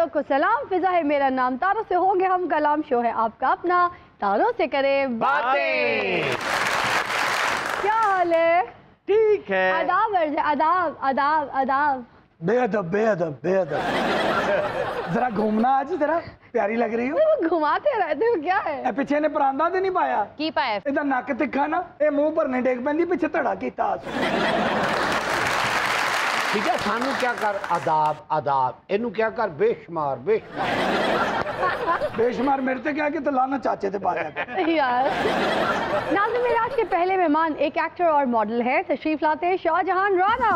सबको सलाम, फिजा है मेरा नाम, तारों से होंगे हम कलाम, शो है आपका अपना, तारों से करें बातें। क्या हाल है? ठीक है। आदाब आदाब आदाब आदाब। बेअदब बेअदब बेअदब। जरा घूमना आज, जरा प्यारी लग रही हो। तो घुमाते रहते हो, क्या है? पिछे ने परांदा तो नहीं पाया की पाया? इधर नक तिखा ना, ये मुंह पर नहीं डेग पैंदी, पिछे धड़ा कीता। ठीक है, सानू क्या कर आदाब आदाब, इनू क्या कर बेशुमार बेशुमार। बेशुमार मेरे से क्या कि तो लाना चाचे थे पाया यार। नाज़रीन, मेरे आज के पहले मेहमान एक एक्टर और मॉडल है, तशरीफ लाते हैं शाहजहां राना।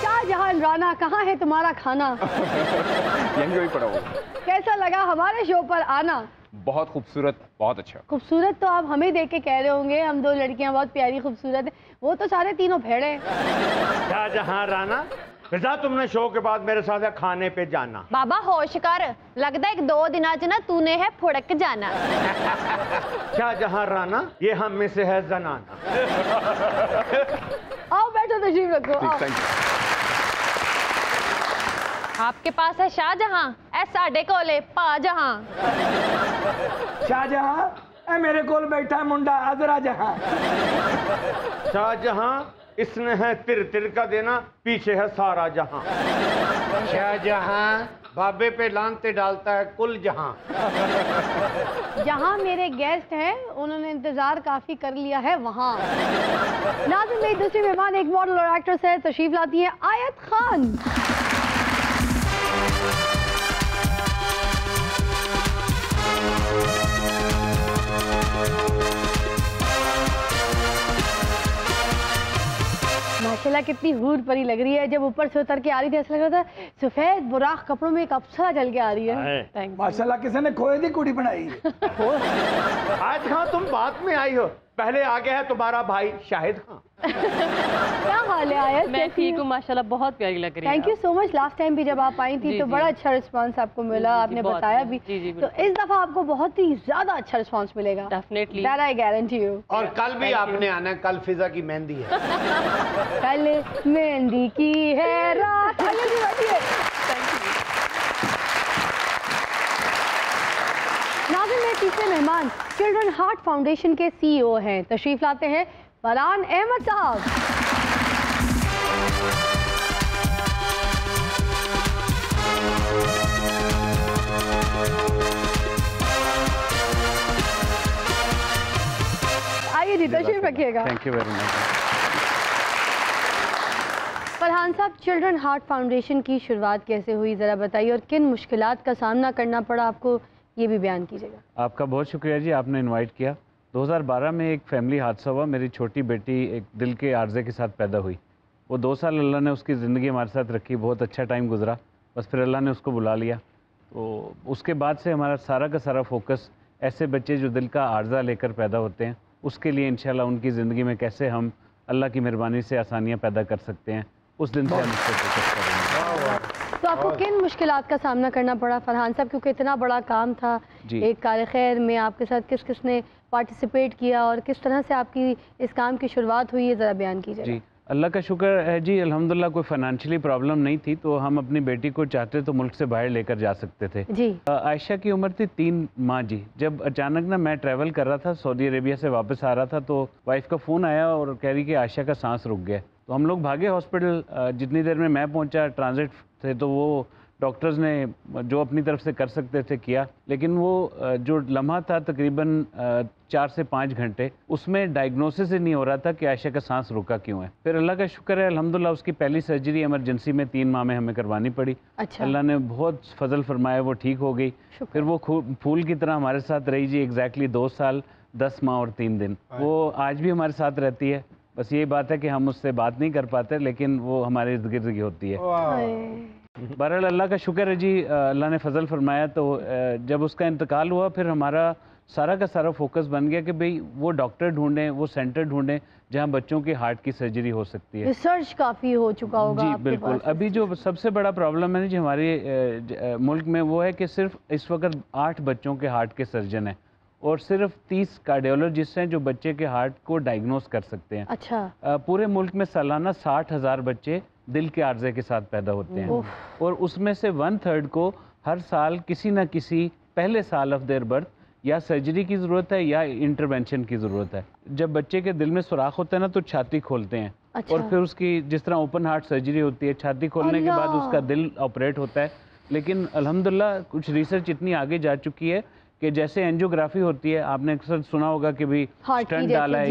शाहजहां राना, कहाँ है तुम्हारा खाना? यहीं पड़ा हो। कैसा लगा हमारे शो पर आना? बहुत खूबसूरत, बहुत अच्छा। खूबसूरत तो आप हमें देख के कह रहे होंगे, हम दो लड़कियां बहुत प्यारी खूबसूरत है, वो तो सारे तीनों भेड़े। शाहजहां राना, फिजा तुमने शो के बाद मेरे साथ खाने पे जाना। बाबा होश कर, लगता है 2 दिन च ना तूने है फुड़क जाना। शाहजहां राना, ये हम में से है जनाना। आओ बैठो, तशरीफ रखो। आओ। Thank you. आपके पास है शाहजहां, ए साडे कोले पाजहां। शाहजहां, ए मेरे कोल बैठा है मुंडा अजरा जहां। शाहजहां, इसने है तिर तिर का देना, पीछे है सारा जहां। शाहजहां, बाबे पे लानते डालता है कुल जहां। जहाँ मेरे गेस्ट हैं उन्होंने इंतजार काफी कर लिया है वहाँ। नाज़रीन, मेरी दूसरी मेहमान एक मॉडल और एक्ट्रेस है, तशरीफ लाती है आयत खान। माशाल्लाह कितनी हूर परी लग रही है। जब ऊपर से उतर के आ रही थी ऐसा लग रहा था सफेद बुराक कपड़ों में एक अप्सरा चल के आ रही है। माशाल्लाह किसी ने खोए दी कुड़ी बनाई। आज खां, तुम बाद में आई हो, पहले आ गया है तुम्हारा भाई शाहिद खां। क्या हाल है आयत? मैं ठीक हूँ माशाल्लाह, बहुत प्यारी लग रही है। Thank you so much. Last time भी जब आप आई थी तो बड़ा अच्छा रिस्पांस आपको मिला, आपने बताया भी। तो इस दफा आपको बहुत ही ज्यादा अच्छा रिस्पांस मिलेगा, definitely, that I guarantee you. और कल भी आपने आना है, कल फिजा की मेहंदी है। कल मेहंदी की है रात। नाज़रीन, मेरे तीसरे मेहमान चिल्ड्रन हार्ट फाउंडेशन के सीईओ हैं, तशरीफ लाते हैं फरहान अहमद साहब। आइए जी, तशरीफ रखिएगा। Thank you very much. Farhan साहब, चिल्ड्रन हार्ट फाउंडेशन की शुरुआत कैसे हुई, ज़रा बताइए, और किन मुश्किलात का सामना करना पड़ा आपको, ये भी बयान कीजिएगा। आपका बहुत शुक्रिया जी, आपने इनवाइट किया। 2012 में एक फैमिली हादसा हुआ। मेरी छोटी बेटी एक दिल के आर्जे के साथ पैदा हुई। वो 2 साल अल्लाह ने उसकी ज़िंदगी हमारे साथ रखी, बहुत अच्छा टाइम गुजरा, बस फिर अल्लाह ने उसको बुला लिया। तो उसके बाद से हमारा सारा का सारा फोकस ऐसे बच्चे जो दिल का आर्जा लेकर पैदा होते हैं, उसके लिए इंशाल्लाह उनकी ज़िंदगी में कैसे हम अल्लाह की मेहरबानी से आसानियाँ पैदा कर सकते हैं, उस दिन से हम इसको फोकस करेंगे। तो आपको किन मुश्किलात का सामना करना पड़ा फरहान साहब, क्योंकि इतना बड़ा काम था, एक कार खैर में आपके साथ किस किस ने पार्टिसिपेट किया और किस तरह से आपकी इस काम की शुरुआत हुई है, ज़रा बयान कीजिए। जी, अल्लाह का शुक्र है जी, अल्हम्दुलिल्लाह कोई फाइनेंशियली प्रॉब्लम नहीं थी, तो हम अपनी बेटी को चाहते तो मुल्क से बाहर लेकर जा सकते थे जी। आयशा की उम्र थी 3 माह जी। जब अचानक ना मैं ट्रैवल कर रहा था, सऊदी अरेबिया से वापस आ रहा था, तो वाइफ का फ़ोन आया और कह रही कि आयशा का सांस रुक गया। तो हम लोग भागे हॉस्पिटल। जितनी देर में मैं पहुंचा, ट्रांजिट थे, तो वो डॉक्टर्स ने जो अपनी तरफ से कर सकते थे किया, लेकिन वो जो लम्हा था तकरीबन 4 से 5 घंटे, उसमें डायग्नोसिस ही नहीं हो रहा था कि आयशा का सांस रुका क्यों है। फिर अल्लाह का शुक्र है, अल्हम्दुलिल्लाह उसकी पहली सर्जरी इमरजेंसी में 3 माह में हमें करवानी पड़ी। अच्छा। अल्लाह ने बहुत फजल फरमाया, वो ठीक हो गई। फिर वो फूल की तरह हमारे साथ रही जी, एग्जैक्टली 2 साल 10 माह और 3 दिन। वो आज भी हमारे साथ रहती है। बस यही बात है कि हम उससे बात नहीं कर पाते, लेकिन वो हमारे इर्द गिर्द की होती है। बहरहाल अल्लाह का शुक्र है जी, अल्लाह ने फजल फरमाया। तो जब उसका इंतकाल हुआ, फिर हमारा सारा का सारा फोकस बन गया कि भाई वो डॉक्टर ढूंढें, वो सेंटर ढूंढें जहाँ बच्चों के हार्ट की सर्जरी हो सकती है। रिसर्च काफ़ी हो चुका होगा जी आपके बिल्कुल। पास। अभी जो सबसे बड़ा प्रॉब्लम है ना जी हमारे मुल्क में, वो है कि सिर्फ इस वक्त 8 बच्चों के हार्ट के सर्जन हैं और सिर्फ 30 कार्डियोलॉजिस्ट हैं जो बच्चे के हार्ट को डायग्नोस कर सकते हैं। अच्छा। पूरे मुल्क में सालाना 60,000 बच्चे दिल के आर्जे के साथ पैदा होते हैं और उसमें से 1/3 को हर साल किसी न किसी पहले साल ऑफ देयर बर्थ या सर्जरी की ज़रूरत है या इंटरवेंशन की ज़रूरत है। जब बच्चे के दिल में सुराख होता है ना तो छाती खोलते हैं। अच्छा। और फिर उसकी जिस तरह ओपन हार्ट सर्जरी होती है, छाती खोलने के बाद उसका दिल ऑपरेट होता है। लेकिन अल्हम्दुलिल्लाह कुछ रिसर्च इतनी आगे जा चुकी है कि जैसे एंजियोग्राफी होती है, आपने अक्सर सुना होगा कि भाई स्टंट डाला है,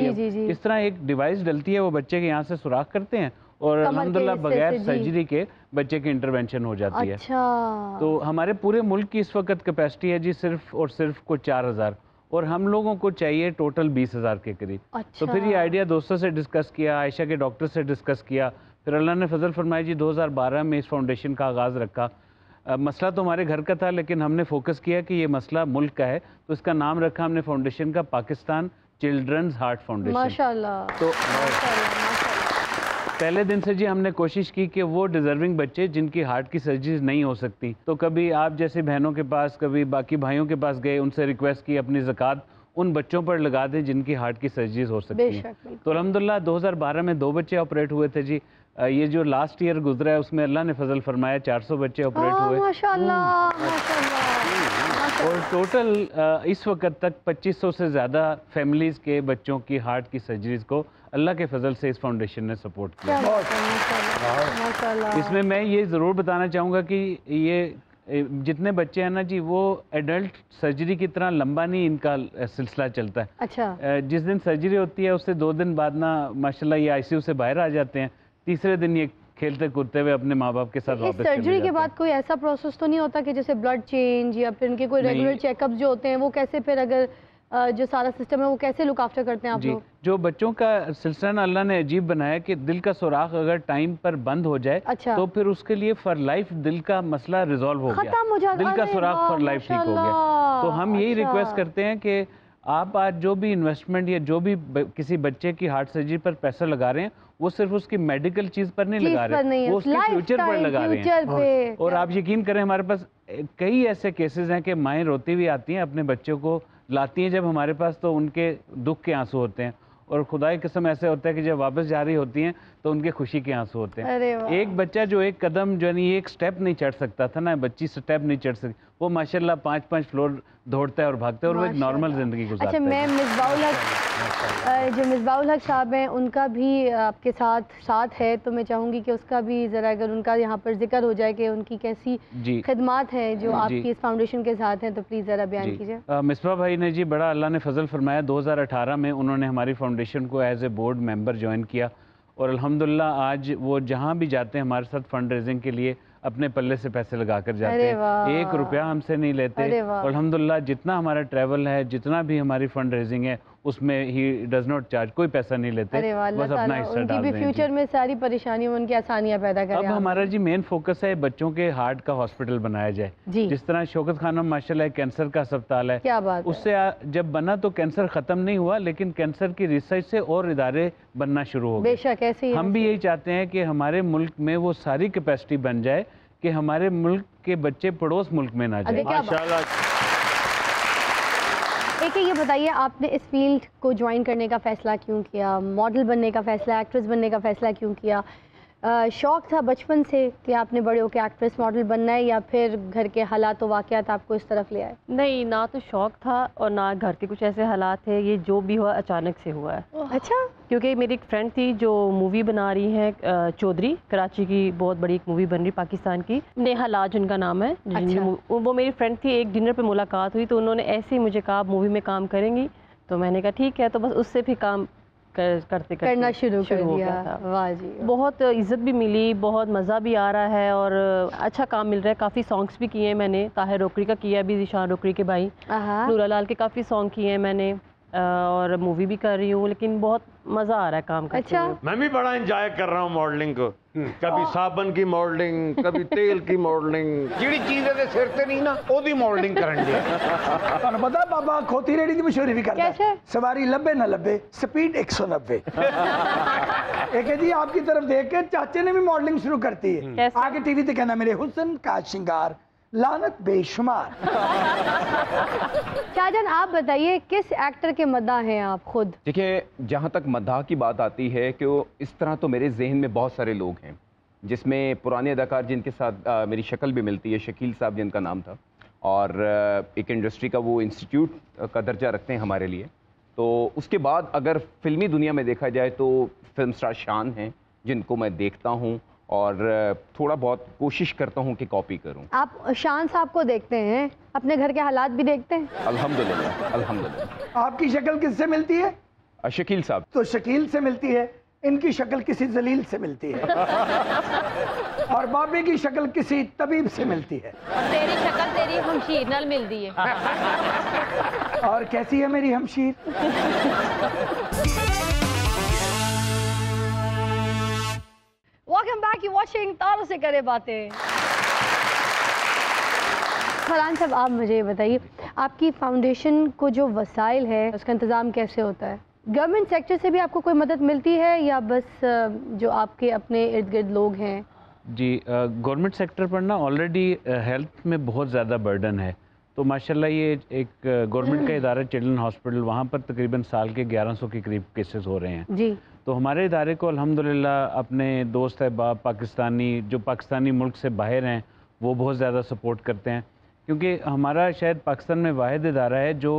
इस तरह एक डिवाइस डलती है, वो बच्चे के यहाँ से सुराख करते हैं और अल्हम्दुलिल्लाह बगैर सर्जरी के बच्चे की इंटरवेंशन हो जाती है। अच्छा। तो हमारे पूरे मुल्क की इस वक्त कैपेसिटी है जी सिर्फ और सिर्फ को 4,000 और हम लोगों को चाहिए टोटल 20,000 के करीब। अच्छा। तो फिर ये आइडिया दोस्तों से डिस्कस किया, आयशा के डॉक्टर से डिस्कस किया, फिर अल्लाह ने फजल फरमाया जी 2012 में इस फाउंडेशन का आगाज़ रखा। मसला तो हमारे घर का था लेकिन हमने फोकस किया कि ये मसला मुल्क का है, तो इसका नाम रखा हमने फाउंडेशन का पाकिस्तान चिल्ड्रंस हार्ट फाउंडेशन। माशाल्लाह। तो पहले दिन से जी हमने कोशिश की कि वो डिज़र्विंग बच्चे जिनकी हार्ट की सर्जरी नहीं हो सकती, तो कभी आप जैसी बहनों के पास, कभी बाकी भाइयों के पास गए, उनसे रिक्वेस्ट की अपनी ज़कात उन बच्चों पर लगा दें जिनकी हार्ट की सर्जरीज हो सकती है। तो अल्हम्दुलिल्लाह 2012 में 2 बच्चे ऑपरेट हुए थे जी। ये जो लास्ट ईयर गुजरा है उसमें अल्लाह ने फजल फरमाया 400 बच्चे ऑपरेट हुए माशाल्लाह, माशाल्लाह। और टोटल इस वक्त तक 2500 से ज़्यादा फैमिलीज़ के बच्चों की हार्ट की सर्जरीज को अल्लाह के फजल से इस फाउंडेशन ने सपोर्ट किया। इसमें मैं ये ज़रूर बताना चाहूँगा कि ये जितने बच्चे हैं ना जी, वो एडल्ट सर्जरी की तरह लंबा नहीं इनका सिलसिला चलता है। अच्छा। जिस दिन सर्जरी होती है उससे 2 दिन बाद ना माशाल्लाह ये आईसीयू से बाहर आ जाते हैं, तीसरे दिन ये खेलते कूदते हुए अपने माँ बाप के साथ वापस चले जाते हैं। सर्जरी के बाद कोई ऐसा प्रोसेस तो नहीं होता कि जैसे ब्लड चेंज या फिर इनके कोई रेगुलर चेकअप जो होते हैं वो कैसे फिर अगर जो सारा सिस्टम है वो कैसे लुक आफ्टर करते हैं आप लोग? जो बच्चों का सिलसिला अल्लाह ने अजीब बनाया कि दिल का सुराख अगर टाइम पर बंद हो जाए अच्छा। तो फिर उसके लिए फॉर लाइफ दिल का मसला रिजॉल्व हो गया, दिल का सुराख फॉर लाइफ ठीक हो गया। तो हम यही रिक्वेस्ट करते हैं कि आप आज जो भी इन्वेस्टमेंट या जो भी किसी बच्चे की हार्ट सर्जरी पर पैसा लगा रहे हैं वो सिर्फ उसकी मेडिकल चीज पर नहीं लगा रहे, वो उसके फ्यूचर पर लगा रहे हैं। और आप यकीन करें हमारे पास कई ऐसे केसेस हैं कि माएँ रोती हुई आती हैं, अपने बच्चों को लाती हैं जब हमारे पास, तो उनके दुख के आंसू होते हैं और खुदा की कसम ऐसे होता है कि जब वापस जा रही होती हैं तो उनके खुशी के आंसू होते हैं। एक बच्चा जो एक कदम जो नहीं एक स्टेप नहीं चढ़ सकता था ना, बच्ची स्टेप नहीं चढ़ सकती, वो माशाल्लाह 5-5 फ्लोर दौड़ता है और भागता है और वो एक नॉर्मल जिंदगी गुजारता है। अच्छा, मैं मिसबाउल हक साहब हैं उनका भी आपके साथ है, तो मैं चाहूँगी कि उसका भी ज़रा अगर उनका यहाँ पर जिक्र हो जाए कि उनकी कैसी खिदमात हैं जो आपकी इस फाउंडेशन के साथ हैं, तो प्लीज़ ज़रा बयान कीजिए। मिसबा भाई ने जी बड़ा अल्लाह ने फजल फरमाया, 2018 में उन्होंने हमारी फाउंडेशन को as a board member join किया और अल्हम्दुलिल्लाह आज वो जहाँ भी जाते हैं हमारे साथ फंड रेजिंग के लिए अपने पल्ले से पैसे लगा कर जाते हैं, 1 रुपया हमसे नहीं लेते। और अल्हम्दुलिल्लाह जितना हमारा ट्रैवल है, जितना भी हमारी फंड रेजिंग है उसमें ही डज नॉट चार्ज, कोई पैसा नहीं लेते, बस अपना हिस्सा डाल दें। फ्यूचर में सारी परेशानियों में उनकी आसानियां पैदा करें। अब हमारा जी मेन फोकस है बच्चों के हार्ट का हॉस्पिटल बनाया जाए। जिस तरह शौकत खानम माशाल्लाह कैंसर का अस्पताल है, क्या बात उससे जब बना तो कैंसर खत्म नहीं हुआ, लेकिन कैंसर की रिसर्च से और इदारे बनना शुरू हो गए। बेशक ऐसे हम भी यही चाहते हैं कि हमारे मुल्क में वो सारी कैपेसिटी बन जाए कि हमारे मुल्क के बच्चे पड़ोस मुल्क में ना जाए। माशाल्लाह। एक ये बताइए, आपने इस फील्ड को ज्वाइन करने का फ़ैसला क्यों किया? मॉडल बनने का फ़ैसला, एक्ट्रेस बनने का फ़ैसला क्यों किया? शौक़ था बचपन से कि आपने बड़े होकर एक्ट्रेस मॉडल बनना है, या फिर घर के हालात व वाक़यात आपको इस तरफ ले आए? नहीं, ना तो शौक़ था और ना घर के कुछ ऐसे हालात थे, ये जो भी हुआ अचानक से हुआ है। अच्छा। क्योंकि मेरी एक फ्रेंड थी जो मूवी बना रही है, चौधरी, कराची की बहुत बड़ी एक मूवी बन रही पाकिस्तान की, नेहा लाज उनका नाम है। अच्छा। वो मेरी फ्रेंड थी, एक डिनर पे मुलाकात हुई तो उन्होंने ऐसे ही मुझे कहा मूवी में काम करेंगी, तो मैंने कहा ठीक है, तो बस उससे भी काम करते करना शुरू कर दिया। वाह जी, बहुत इज़्ज़त भी मिली, बहुत मज़ा भी आ रहा है और अच्छा काम मिल रहा है। काफ़ी सॉन्ग्स भी किए हैं मैंने, ताहिर रोकड़ी का किया भी, ज़ीशान रोकड़ी के भाई, नूरा लाल के काफ़ी सॉन्ग किए हैं मैंने, और मूवी भी कर रही हूँ, लेकिन बहुत मज़ा आ रहा है काम करते अच्छा। हुए। मैं भी बड़ा एंजॉय कर रहा हूँ मॉडलिंग को। कभी साबन की मॉडलिंग, कभी तेल की मॉडलिंग, जिहड़ी चीज़ दे सिर ते नहीं ना ओदी मॉडलिंग करन दे। ਤੁਹਾਨੂੰ ਪਤਾ ਬਾਬਾ ਖੋਤੀ ਰੇੜੀ ਦੀ ਮਸ਼ਹੂਰੀ ਵੀ ਕਰਦਾ कैसे? सवारी लब्बे न लब्बे स्पीड 190। एक है जी आपकी तरफ देख के चाचे ने भी मॉडलिंग शुरू करती है, कैसे? आगे टीवी पे कहना मेरे हुस्न का श्रृंगार लानत बेशुमार। शाहजहान आप बताइए किस एक्टर के मद्दाह हैं आप खुद? देखिए, जहाँ तक मद्दाह की बात आती है कि वो इस तरह तो मेरे जहन में बहुत सारे लोग हैं, जिसमें पुराने अदाकार जिनके साथ मेरी शक्ल भी मिलती है, शकील साहब जिनका नाम था, और एक इंडस्ट्री का वो इंस्टीट्यूट का दर्जा रखते हैं हमारे लिए। तो उसके बाद अगर फिल्मी दुनिया में देखा जाए तो फिल्म स्टार शान हैं, जिनको मैं देखता हूँ और थोड़ा बहुत कोशिश करता हूँ कि कॉपी करूँ। आप शान साहब को देखते हैं, अपने घर के हालात भी देखते हैं? अल्हम्दुलिल्लाह, अल्हम्दुलिल्लाह। आपकी शक्ल किससे मिलती है? शकील साहब। तो शकील से मिलती है, इनकी शक्ल किसी जलील से मिलती है और बाबे की शक्ल किसी तबीब से मिलती है। तेरी शक्ल तेरी हमशीर नाल मिलदी है। और कैसी है मेरी हमशीर? वेलकम बैक, यू वाचिंग तारों से करे बातें। फरहान साहब आप मुझे ये बताइए, आपकी फाउंडेशन को जो वसाइल है उसका इंतज़ाम कैसे होता है? गवर्नमेंट सेक्टर से भी आपको कोई मदद मिलती है या बस जो आपके अपने इर्द गिर्द लोग हैं? जी, गवर्नमेंट सेक्टर पर ना ऑलरेडी हेल्थ में बहुत ज़्यादा बर्डन है, तो माशाल्लाह ये एक गवर्नमेंट का इदारा चिल्ड्रन हॉस्पिटल, वहाँ पर तकरीबन साल के 1100 के करीब केसेस हो रहे हैं। जी। तो हमारे इदारे को अल्हम्दुलिल्लाह अपने दोस्त अहबाब पाकिस्तानी जो पाकिस्तानी मुल्क से बाहर हैं वो बहुत ज़्यादा सपोर्ट करते हैं, क्योंकि हमारा शायद पाकिस्तान में वाहिद इदारा है जो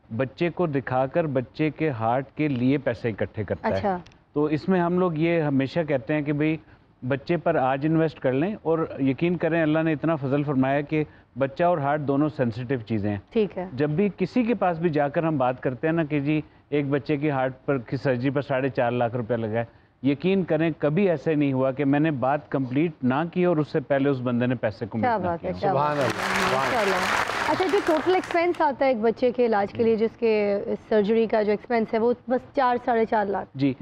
बच्चे को दिखाकर बच्चे के हार्ट के लिए पैसे इकट्ठे करता अच्छा। है। तो इसमें हम लोग ये हमेशा कहते हैं कि भाई बच्चे पर आज इन्वेस्ट कर लें, और यकीन करें अल्लाह ने इतना फजल फरमाया कि बच्चा और हार्ट दोनों सेंसिटिव चीज़ें हैं। ठीक है। जब भी किसी के पास भी जाकर हम बात करते हैं ना कि जी एक बच्चे की हार्ट पर की सर्जरी पर 4.5 लाख रुपया लगा है, यकीन करें कभी ऐसे नहीं हुआ कि मैंने बात कंप्लीट ना की और उससे पहले उस बंदे ने पैसे को क्या बात है, क्या बात है। माशाल्लाह। अच्छा, जो टोटल एक्सपेंस आता है एक बच्चे के इलाज के लिए, जिसके सर्जरी का जो एक्सपेंस है वो बस 4-4.5 लाख? जी,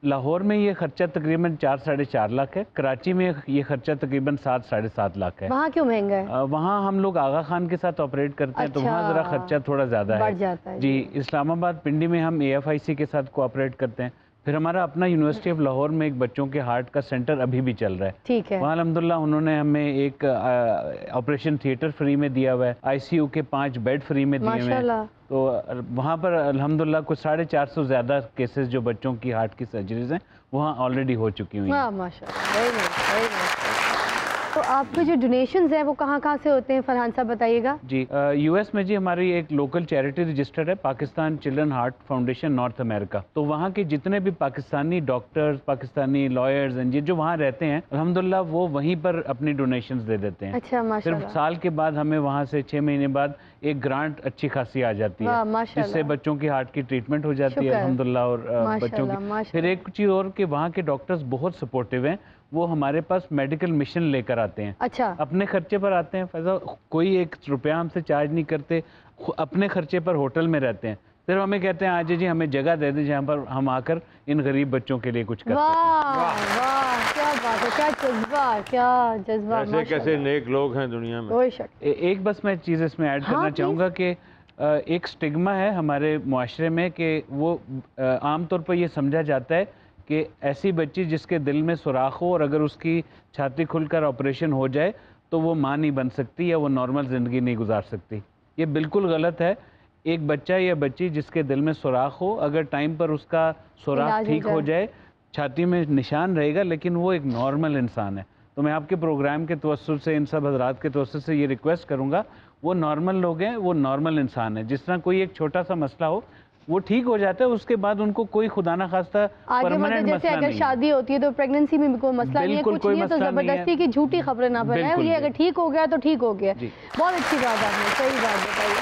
लाहौर में ये खर्चा तकरीबन 4-4.5 लाख है, कराची में ये खर्चा तकरीबन 7-7.5 लाख है। वहाँ क्यों महंगा है? वहाँ हम लोग आगा खान के साथ ऑपरेट करते हैं, तो वहाँ ज़रा खर्चा थोड़ा ज़्यादा बढ़ जाता है। जी, इस्लामाबाद पिंडी में हम AFIC के साथ कोऑपरेट करते हैं। फिर हमारा अपना यूनिवर्सिटी ऑफ लाहौर में एक बच्चों के हार्ट का सेंटर अभी भी चल रहा है। ठीक है। वहाँ अल्हम्दुलिल्लाह उन्होंने हमें एक ऑपरेशन थिएटर फ्री में दिया हुआ है, ICU के 5 बेड फ्री में दिए हुए हैं। तो वहाँ पर अल्हम्दुलिल्लाह कुछ 450 से ज़्यादा केसेस जो बच्चों की हार्ट की सर्जरीज हैं वहाँ ऑलरेडी हो चुकी हुई हैं। माशाल्लाह, वेरी नाइस, वेरी नाइस। तो आपके जो डोनेशंस हैं वो कहाँ से होते हैं फरहान साहब बताइएगा? जी, US में जी हमारी एक लोकल चैरिटी रजिस्टर्ड है, Pakistan children heart foundation north America. तो वहाँ के जितने भी Pakistani doctors, Pakistani lawyers and जो वहाँ रहते हैं अल्हम्दुलिल्लाह वो वहीं पर अपनी डोनेशंस दे देते हैं। अच्छा, माशाल्लाह। सिर्फ साल के बाद हमें वहाँ से 6 महीने बाद एक ग्रांट अच्छी खासी आ जाती है, जिससे बच्चों की हार्ट की ट्रीटमेंट हो जाती है अल्हम्दुलिल्लाह। और बच्चों की फिर एक चीज़ और कि वहाँ के डॉक्टर्स बहुत सपोर्टिव हैं, वो हमारे पास मेडिकल मिशन लेकर आते हैं। अच्छा। अपने खर्चे पर आते हैं, फैजा कोई 1 रुपया हमसे चार्ज नहीं करते, अपने खर्चे पर होटल में रहते हैं। सिर्फ हमें कहते हैं आज जी हमें जगह दे दें जहाँ पर हम आकर इन गरीब बच्चों के लिए कुछ कर सकें। वाह, क्या बात है, क्या जज्बा, क्या जज्बा। कैसे कैसे नेक लोग हैं दुनिया में। कोई शक। एक बस मैं चीज़ इसमें ऐड करना चाहूँगा कि एक स्टिग्मा है हमारे मुआशरे में कि वो आमतौर पर ये समझा जाता है कि ऐसी बच्ची जिसके दिल में सुराख हो और अगर उसकी छाती खुलकर ऑपरेशन हो जाए तो वो माँ नहीं बन सकती या वो नॉर्मल ज़िंदगी नहीं गुजार सकती। ये बिल्कुल गलत है। एक बच्चा या बच्ची जिसके दिल में सुराख हो, अगर टाइम पर उसका सुराख ठीक हो जाए, छाती में निशान रहेगा, लेकिन वो एक नॉर्मल इंसान है। तो मैं आपके प्रोग्राम के तवस्सुल से, इन सब हजरात के तवस्सुल से ये रिक्वेस्ट करूँगा, वो नॉर्मल लोग हैं, वो नॉर्मल इंसान है। जिस तरह कोई एक छोटा सा मसला हो वो ठीक हो जाता है, उसके बाद उनको कोई खुदा ना खास्ता परमानेंट जैसे अगर शादी होती है तो प्रेगनेंसी में भी कोई मसला नहीं है, कुछ नहीं है, तो जबरदस्ती की झूठी खबरें ना फैलाएं। ये अगर ठीक हो गया तो ठीक हो गया। बहुत अच्छी बात आपने, सही बात बताई।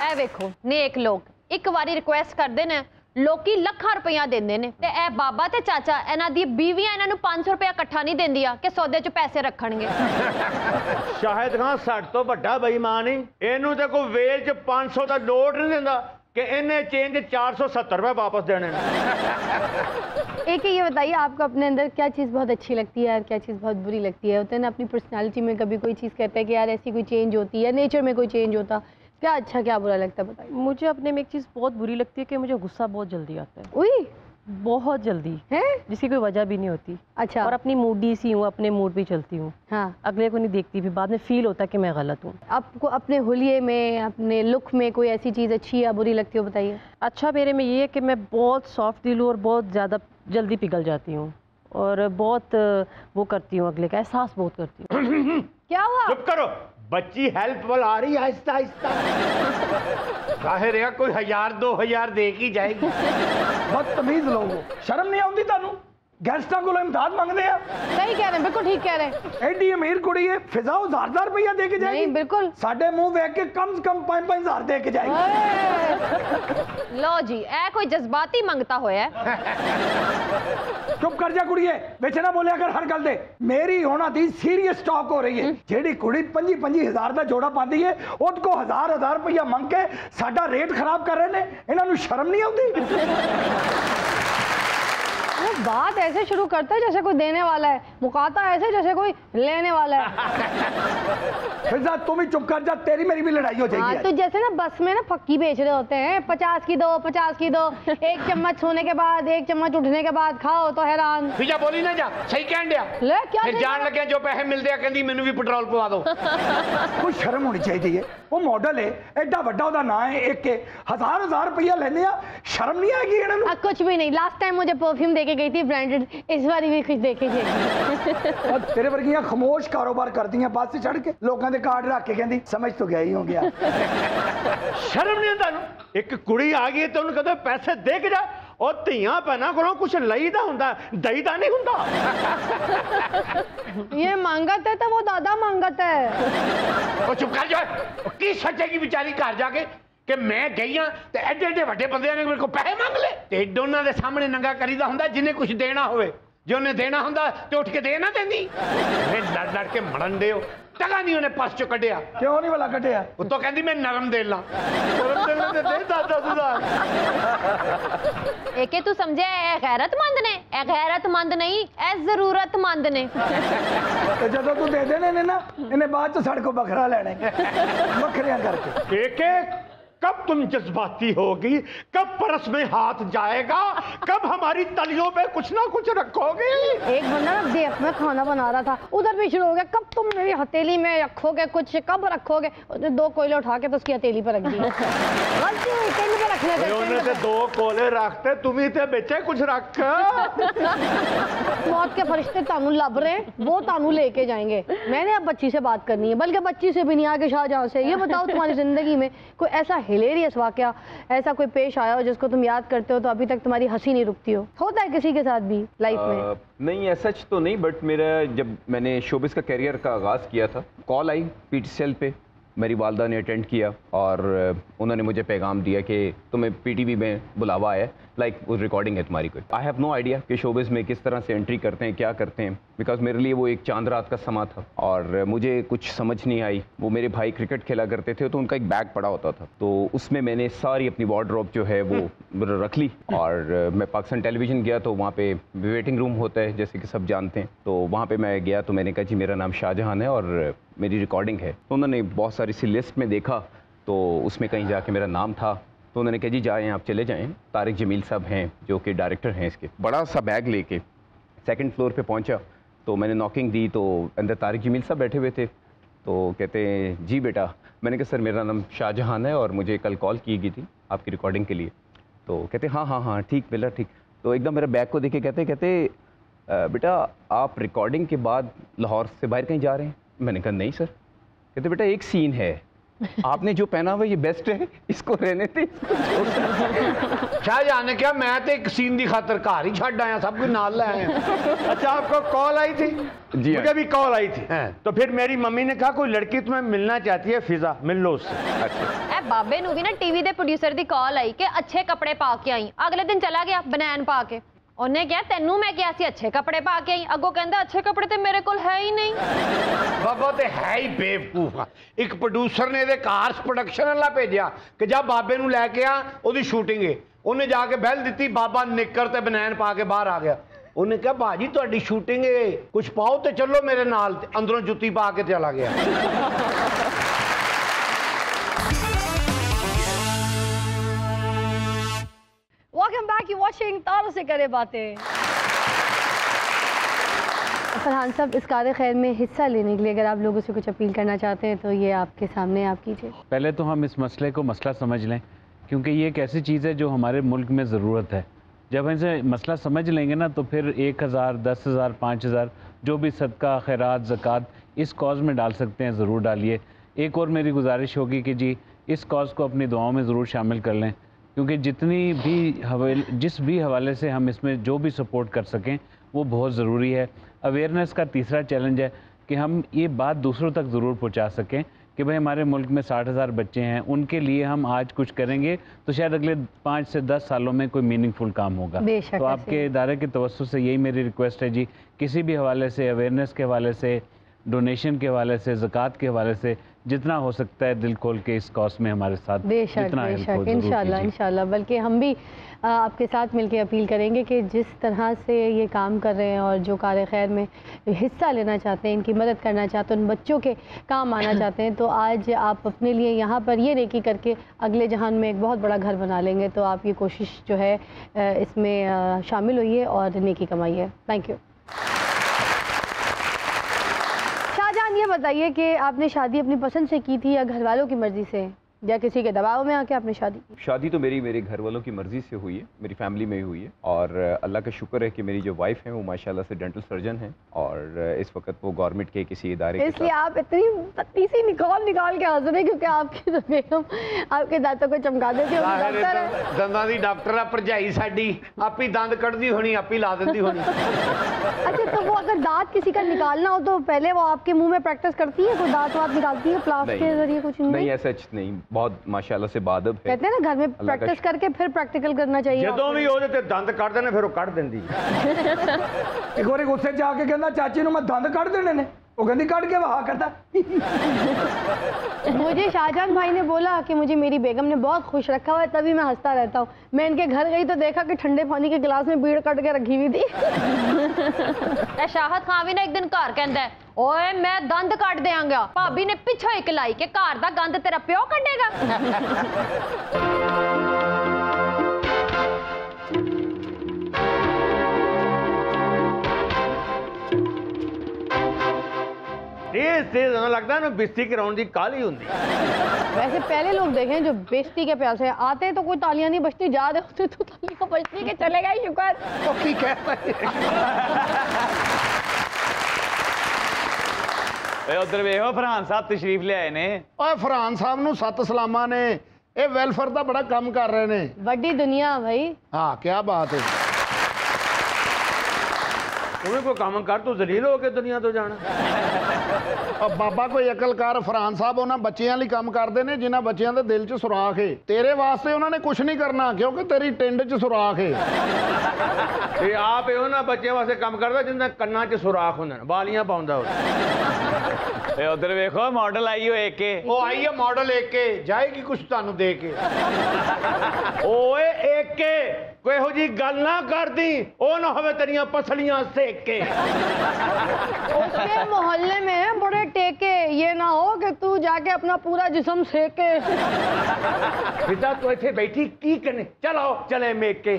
ए वेखो नेक लोग एक बारी रिक्वेस्ट करते हैं, लोकी ਲੱਖਾਂ रुपया देंदे ने ते ए बाबा ते चाचा इन्हां दी बीवियां इन्हां नूं 500 रुपया इकट्ठा नहीं देंदियां कि सौदे च पैसे रखणगे। शाहिद खान साड तो ਵੱਡਾ ਬੇਈਮਾਨ ਨਹੀਂ, ਇਹਨੂੰ ਤੇ ਕੋਈ ਵੇਲ ਚ 500 ਦਾ ਨੋਟ ਨਹੀਂ ਦਿੰਦਾ, कि इन्हें चेंज 470 रुपये वापस देने। एक ये बताइए, आपको अपने अंदर क्या चीज़ बहुत अच्छी लगती है और क्या चीज़ बहुत बुरी लगती है? होता है ना अपनी पर्सनालिटी में कभी कोई चीज़ कहता है कि यार ऐसी कोई चेंज होती है, नेचर में कोई चेंज होता, क्या अच्छा क्या बुरा लगता है, बताइए। मुझे अपने में एक चीज़ बहुत बुरी लगती है कि मुझे गुस्सा बहुत जल्दी आता है। उई, बहुत जल्दी है, जिसकी कोई वजह भी नहीं होती। अच्छा। और अपनी मूडी सी हूँ, अपने मूड भी चलती हूँ। हाँ। अगले को नहीं देखती, फिर बाद में फील होता है कि मैं गलत हूँ। आपको अपने हुलिये में, अपने लुक में कोई ऐसी चीज़ अच्छी या बुरी लगती हो, बताइए। अच्छा मेरे में ये है कि मैं बहुत सॉफ्ट दिल हूँ और बहुत ज़्यादा जल्दी पिघल जाती हूँ और बहुत वो करती हूँ, अगले का एहसास बहुत करती हूँ। क्या हुआ? चुप करो, बच्ची हेल्पफुल आ रही है आहिस्ता आहिस्ता। जाहिर है कोई 1000-2000 दे की जाएगी। बदतमीज लोग हो, शर्म नहीं आती तुहानू? गैस्टां को इमदाद मंगते हैं। सही कह रहे हैं, बिल्कुल ठीक कह रहे हैं। एडी अमीर कुड़ी है, फिजा 1000 रुपया दे के जाएगी? नहीं, बिल्कुल। साडे मुंह वेख के कम से कम 5-5 दे के जाएगी। लो जी, ए कोई जज्बाती मंगता होया है। चुप कर जा कुड़िए, विच ना बोलिया कर हर गल दे। मेरी होना दी सीरियस टॉक हो रही है। जेड़ी कुड़ी 25-25 हज़ार का जोड़ा पाती है, उसको 1000-1000 रुपया मंग के साडा रेट खराब कर रहे हैं। इन्होंने शर्म नहीं आती? वो बात ऐसे शुरू करता है जैसे कोई देने वाला है, मुकाता ऐसे जैसे कोई लेने वाला है। फिजा तुम ही चुप कर जा, तेरी मेरी भी लड़ाई हो जाएगी। हाँ, तो जैसे ना बस में ना फक्की बेच रहे होते हैं, 50 की दो 50 की दो, 1 चम्मच सोने के बाद 1 चम्मच उठने के बाद खाओ तो हैरान। फिजा बोली ना जा, सही कह दिया। ले क्या फिर जान लगे जो पैसे मिलते हैं कहती मैनू भी पेट्रोल पवा दो। कोई शर्म होनी चाहिए। वो मॉडल है, एडा बड़ा ओदा नाम है, एक के 1000-1000 रुपया लेने आ, शर्म नहीं आएगी इन्होंने? कुछ भी नहीं, लास्ट टाइम मुझे परफ्यूम देके गई थी ब्रांडेड, इस बार भी कुछ देके गई। और तेरे वर्गियां खामोश कारोबार करती हैं, बस से चढ़ के लोगों के कार्ड रख के कहती समझ तो गया ही हो गया। शर्म नहीं आता? एक कुड़ी आ गई तो उन्हें कहते पैसे दे के जा, और धियां भैनों को कुछ लईदा हुंदा, दईदा नहीं हुंदा। ये मांगत है तो वो दादा मांगत है। ओ चुप कर जा, की सच्चेगी बेचारी घर जाके कि मैं गई हाँ तो एडे एडे वड्डे बंदे ने मेरे को पैसे मांग ले। ते दोनों के सामने नंगा करीदा हुंदा जिन्हें कुछ देना होवे, जो उन्हें देना हुंदा तो उठ के दे ना देंदी। लड़ लड़ के मरन दे हो, टका नहीं उन्हें पर्स चो कढ़िया। क्यों नहीं वाला कटिया? वो तो कहती मैं नरम दे ला। दे दादा सुधा। एके तू समझे ए गैरतमंद ने, ए गैरतमंद नहीं, ए जरूरतमंद ने। तो जब तू दे देने ने ना, इन्हें बाद तो सड़कों बखरा लेने बखरियां करके। एक कब तुम जज्बाती होगी, कब परस में हाथ जाएगा, कब हमारी तलियों पे कुछ ना कुछ रखोगे? एक बंदा ना देख में खाना बना रहा था, उधर भी शुरू हो गया, कब तुम मेरी हथेली में रखोगे कुछ, कब रखोगे? 2 कोयले उठा के तो उसकी हथेली पे रख दी। उन्हें से 2 कोले रखते, तुम ही थे बेचे कुछ रख। मौत के फरिश्ते तानू लब रहे हैं, वो तानू लेके जाएंगे। मैंने अब बच्ची से बात करनी है, बल्कि बच्ची से भी नहीं, आगे शाहजहां से। ये बताओ तुम्हारी जिंदगी में कोई ऐसा हिलेरियस वाकया, ऐसा कोई पेश आया हो जिसको तुम याद करते हो तो अभी तक तुम्हारी हंसी नहीं रुकती हो? होता है किसी के साथ भी लाइफ में? नहीं ऐसा तो नहीं, बट मेरा जब मैंने शोबिस का करियर का आगाज़ किया था, कॉल आई पीटीसीएल पे, मेरी वालदा ने अटेंड किया और उन्होंने मुझे पैगाम दिया कि तुम्हें पीटीवी में बुलावा आया, लाइक वो रिकॉर्डिंग है तुम्हारी कोई। आई हैव नो आइडिया कि शोबिस में किस तरह से एंट्री करते हैं, क्या करते हैं, बिकॉज मेरे लिए वो एक चांद रात का समा था और मुझे कुछ समझ नहीं आई। वो मेरे भाई क्रिकेट खेला करते थे तो उनका एक बैग पड़ा होता था, तो उसमें मैंने सारी अपनी वार्डरोब जो है वो रख ली और मैं पाकिस्तान टेलीविज़न गया तो वहाँ पे वेटिंग रूम होता है जैसे कि सब जानते हैं, तो वहाँ पे मैं गया तो मैंने कहा जी मेरा नाम शाहजहां है और मेरी रिकॉर्डिंग है। तो उन्होंने बहुत सारी सी लिस्ट में देखा तो उसमें कहीं जाके मेरा नाम था, तो उन्होंने कहा जी जाएँ आप चले जाएँ, तारिक जमील साहब हैं जो कि डायरेक्टर हैं इसके। बड़ा सा बैग लेके 2nd फ्लोर पे पहुंचा तो मैंने नॉकिंग दी तो अंदर तारिक जमील साहब बैठे हुए थे, तो कहते हैं जी बेटा। मैंने कहा सर मेरा नाम शाहजहां है और मुझे कल कॉल की गई थी आपकी रिकॉर्डिंग के लिए। तो कहते हाँ ठीक बेटा ठीक। तो एकदम मेरे बैग को देखे कहते बेटा आप रिकॉर्डिंग के बाद लाहौर से बाहर कहीं जा रहे हैं? मैंने कहा नहीं सर। कहते बेटा एक सीन है, आपने जो पहना हुआ ये बेस्ट है, इसको रहने थे, शाहजहां ने क्या, मैं तो एक सीन की खातर घर ही छड़ आया, सब कुछ नाल ले आया। अच्छा आपको कॉल आई थी? जी मुझे भी कॉल आई थी। तो फिर मेरी मम्मी ने कहा कोई लड़की तुम्हें मिलना चाहती है, फिजा मिल लो उससे। ए बाबे नू भी ना टीवी दे प्रोड्यूसर दी कॉल आई कि अच्छे कपड़े पा के आई, अगले दिन चला गया बनैन पा के। ਉਹਨੇ ਕਿਹਾ ਤੈਨੂੰ ਮੈਂ ਕਿਹਾ ਸੀ ਅੱਛੇ ਕੱਪੜੇ ਪਾ ਕੇ ਆਈ, ਅੱਗੋਂ ਕਹਿੰਦਾ ਅੱਛੇ ਕੱਪੜੇ ਤੇ ਮੇਰੇ ਕੋਲ ਹੈ ਹੀ ਨਹੀਂ। ਬਾਬਾ ਤੇ ਹੈ ਹੀ ਬੇਵਕੂਫ ਆ। ਇੱਕ ਪ੍ਰੋਡਿਊਸਰ ਨੇ ਇਹਦੇ ਕਾਰਸ ਪ੍ਰੋਡਕਸ਼ਨ ਵਾਲਾ ਭੇਜਿਆ ਕਿ ਜਾ ਬਾਬੇ ਨੂੰ ਲੈ ਕੇ ਆ, ਉਹਦੀ ਸ਼ੂਟਿੰਗ ਹੈ। ਉਹਨੇ ਜਾ ਕੇ ਬੈਲ ਦਿੱਤੀ, ਬਾਬਾ ਨਿੱਕਰ ਤੇ ਬਨੈਣ ਪਾ ਕੇ ਬਾਹਰ ਆ ਗਿਆ। ਉਹਨੇ ਕਿਹਾ ਭਾਜੀ ਤੁਹਾਡੀ ਸ਼ੂਟਿੰਗ ਹੈ, ਕੁਝ ਪਾਓ ਤੇ ਚੱਲੋ ਮੇਰੇ ਨਾਲ। ਅੰਦਰੋਂ ਜੁੱਤੀ ਪਾ ਕੇ ਚਲਾ ਗਿਆ। Welcome back, you're watching तारों से करे बातें। फरहान साहब, इस कार खैर में हिस्सा लेने के लिए अगर आप लोगों से कुछ अपील करना चाहते हैं तो ये आपके सामने आप कीजिए। पहले तो हम इस मसले को मसला समझ लें, क्योंकि ये एक ऐसी चीज़ है जो हमारे मुल्क में ज़रूरत है। जब हम इसे मसला समझ लेंगे ना तो फिर 1000, 10,000, 5,000 जो भी सदका, खैरात, ज़कात इस कॉज़ में डाल सकते हैं, ज़रूर डालिए। एक और मेरी गुजारिश होगी कि जी इस कॉज़ को अपनी दुआओं में ज़रूर शामिल कर लें, क्योंकि जिस भी हवाले से हम इसमें जो भी सपोर्ट कर सकें वो बहुत ज़रूरी है। अवेयरनेस का तीसरा चैलेंज है कि हम ये बात दूसरों तक ज़रूर पहुंचा सकें कि भाई हमारे मुल्क में 60,000 बच्चे हैं, उनके लिए हम आज कुछ करेंगे तो शायद अगले 5 से 10 सालों में कोई मीनिंगफुल काम होगा। तो आपके इदारे के तवज्जो से यही मेरी रिक्वेस्ट है जी, किसी भी हवाले से, अवेयरनेस के हवाले से, डोनेशन के हवाले से, ज़कात के हवाले से जितना हो सकता है दिल खोल के इस कॉज में हमारे साथ जितना बेशक इंशाल्लाह। बल्कि हम भी आपके साथ मिलकर अपील करेंगे कि जिस तरह से ये काम कर रहे हैं और जो कार खैर में हिस्सा लेना चाहते हैं, इनकी मदद करना चाहते हैं, उन बच्चों के काम आना चाहते हैं, तो आज आप अपने लिए यहाँ पर ये नेकी करके अगले जहान में एक बहुत बड़ा घर बना लेंगे। तो आप ये कोशिश जो है इसमें शामिल होइए और नेकी कमाइए। Thank you. शाहजहान, ये बताइए कि आपने शादी अपनी पसंद से की थी या घर वालों की मर्ज़ी से, या किसी के दबाव में आके आपने शादी की? शादी तो मेरे घर वालों की मर्ज़ी से हुई है, मेरी फैमिली में ही हुई है। और अल्लाह का शुक्र है कि मेरी जो वाइफ है वो माशाल्लाह से डेंटल सर्जन है और इस वक्त वो गवर्नमेंट के किसी इदारे के इसलिए आप इतनी पतली सी निकाल के हंस रहे क्योंकि आपकी तो बेगम आपके दांतों को चमका देती है। दंदां दी डॉक्टर आ भरजाई साडी, आप ही दंद कढ़दी होनी, आप ही ला देती होनी। अच्छा, तो वो अगर दांत किसी का निकालना हो तो पहले वो आपके मुंह में प्रैक्टिस करती है, कोई दांत वात निकालती है प्लास्टिक के जरिए? कुछ नहीं, ऐसा नहीं, बहुत माशाल्लाह से बादब है। कहते हैं ना घर में प्रैक्टिस करके फिर प्रैक्टिकल करना चाहिए। ਜਦੋਂ ਵੀ ਉਹਦੇ ਤੇ ਦੰਦ ਕੱਢਦੇ ਨੇ ਫਿਰ ਉਹ ਕੱਢ ਦਿੰਦੀ। ਇੱਕ ਵਾਰੀ ਗੁੱਸੇ 'ਚ ਆ ਕੇ ਕਹਿੰਦਾ ਚਾਚੀ ਨੂੰ ਮੈਂ ਦੰਦ ਕੱਢ ਦੇਣੇ ਨੇ, वो कहती काट के वहा करता। मुझे शाहजहान भाई ने बोला कि मुझे मेरी बेगम ने बहुत खुश रखा हुआ है, तभी मैं हंसता रहता हूँ। मैं इनके घर गई तो देखा कि ठंडे पानी के गिलास में बीड़ कट के रखी हुई थी। शाहद खान भी ना एक दिन घर कहता है, ओए मैं दंद कट देंगा। भाभी ने पिछो एक लाई कि घर दा गंद तेरा प्यो कटेगा। तेज लगता है ना बेइज्जती कराने की काली होंदी। वैसे पहले लोग देखें जो बेइज्जती के प्यासे आते तो कोई तालियां नहीं बजती, जा रहे होते तो तालियां बजती के चलेगा ही शुक्र। तो की कहता है उधर वेखो फरहान साहब तशरीफ ले आए ने। ओए फरहान साहब नूं सत सलामा ने, ये वेलफेयर का बड़ा काम कर रहे ने। बड़ी दुनिया भाई। हाँ क्या बात है। तुम्हें कोई काम कर तू जलील हो के दुनिया तो जाना। अब बाबा कोई अकल कर, फरहान साहब उन्होंने बच्चों लिए काम करते हैं जिन्होंने बच्चों के दिल च सुराख है। तेरे वास्ते उन्होंने कुछ नहीं करना क्योंकि तेरी टिंड च सुराख है। ये आप उन्होंने बच्चों वास्ते काम करता जिन्हें कन्ना च सुराख होंगे, बालियां पाउंदा। उधर वेखो मॉडल आई हो एक के। वो आई है मॉडल एक के, जाएगी कुछ तुहानू दे के। ओए एक के कोई हो जी गल ना कर दी, ओ ना होवे तेरियां पसलियां सेक के। उसके मोहल्ले में है बड़े टेके, ये ना हो कि तू जाके अपना पूरा जिस्म सेके। बेटा तू इथे बैठी की करने, चलो चले मेक के।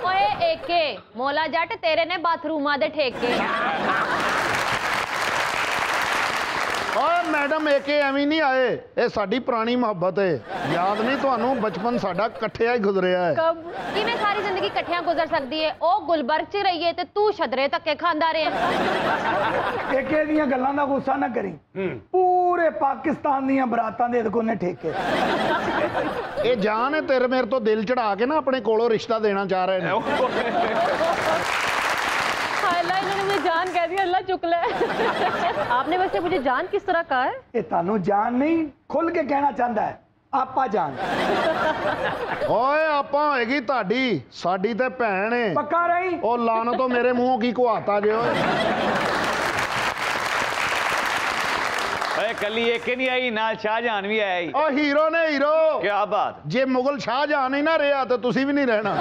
ओए एक के मोला जट तेरे ने बाथरूमा दे ठेके। और मैडम एक एवं नहीं आए, ये साडी पुरानी मोहब्बत है। याद नहीं तुहानू बचपन साडा कट्ठिया ही गुजरिया है। कब कि मैं सारी जिंदगी कट्ठिया गुजर सकती है। ओ गुलबर्ग च रही है ते तू छदरे धक्के खांदा रहे। एक दियां गल्लां दा गुस्सा ना करी, पूरे पाकिस्तान दियां बरातां दे कोने ठेके। ये जान है तेरे मेरे तो दिल चढ़ा के ना अपने कोलों रिश्ता देना चाह रहे हैं। इन्होंने मुझे जान कह दिया, अल्लाह चुक ले। आपने वैसे मुझे जान किस तरह कहा है? ये तानू जान नहीं खुल के कहना चाहता है। ਆਪਾ ਜਾਨ ਓਏ ਆਪਾਂ ਹੋਏਗੀ ਤੁਹਾਡੀ, ਸਾਡੀ ਤੇ ਭੈਣ ਏ। ਪੱਕਾ ਰਹੀ ਉਹ ਲਾਨ ਤੋਂ ਮੇਰੇ ਮੂੰਹੋਂ ਕੀ ਕੁਹਾਤਾ ਜੇ ਓਏ। कली एक नहीं आई, नाल शाहजहान भी आया ही। ओ हीरो ने हीरो। क्या बात? जे मुगल शाहजहान ही ना रहा तो तुसी भी नहीं रहना।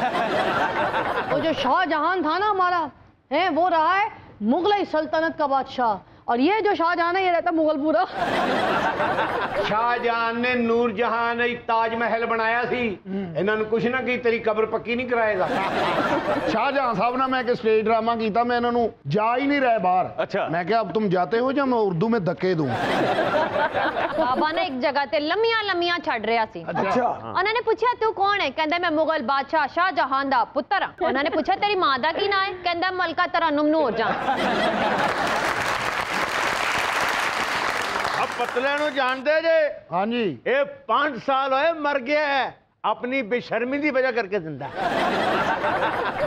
वो जो शाहजहान था ना हमारा है, वो रहा है मुगलई सल्तनत का बादशाह, और ये जो शाहजहान है ये रहता मुगलपुरा। शाहजहान ने नूरजहान ताजमहल बनाया सी, इन्होंने कुछ ना की तेरी कब्र पक्की नहीं कराएगा। शाहजहां साहब ना मैं एक स्टेज ड्रामा किया, मैं इन्होंने जा ही नहीं रहे बाहर। अच्छा। मैं क्या अब तुम जाते हो या मैं उर्दू में धक्के दूं? बाबा ने एक जगह ते लम्मियां लम्मियां छड़ रहा सी। अच्छा। उन्होंने पूछा तू कौन है? कहंदा मैं मुगल बादशाह शाहजहां दा पुत्र हां। उन्होंने पूछा तेरी मां दा की नाम है? कहंदा मलका तरन्नुम नूरजहां। अब पतले नु जानते जे? हाँ जी। ये 5 साल होए मर गया है, अपनी बेशर्मी दी वजह करके जिंदा।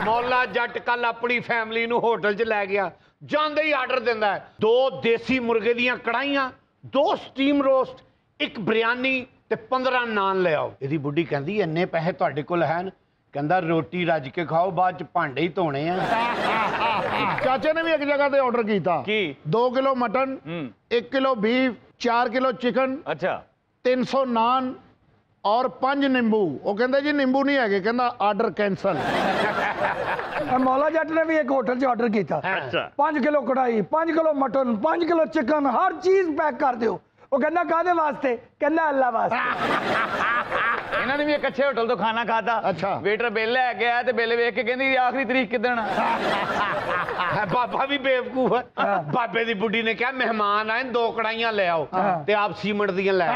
मौला जट कल अपनी फैमिली नु होटल च लै गया, जांदे ही आर्डर दिंदा है 2 देसी मुर्गे दियां कढ़ाइयां, 2 स्टीम रोस्ट, 1 बिरयानी ते 15 नान ले आओ। इहदी बुढ़ी कहंदी इन्ने पैसे तुहाडे कोल हैन? कहंदा रोटी रज के खाओ, बाद च भांडे ही धोने आ। चाचे ने भी एक जगह पे ऑर्डर किया की 2 kilo mutton, 1 kilo beef, 4 kilo chicken, अच्छा 300 नान और 5 नींबू। वो कहते जी नींबू नहीं है, कहता ऑर्डर कैंसल। मौला जट ने भी एक होटल से ऑर्डर किया, अच्छा 5 किलो कढ़ाई, 5 किलो मटन, 5 किलो चिकन, हर चीज पैक कर दो। वो कहना कादे वास्ते? कहना अल्लाह वास्ते। इन्होंने भी एक अच्छे होटल तो खाना खाता। अच्छा। वेटर बिल लैके आया, बिल वेख के कहती आखिरी तरीक किदन? बाबा भी बेवकूफ है। बाबे दी बुढ़ी ने कहा मेहमान आए 2 कढ़ाइयां ले आओ, ते आप सीमेंट दियां ले आओ।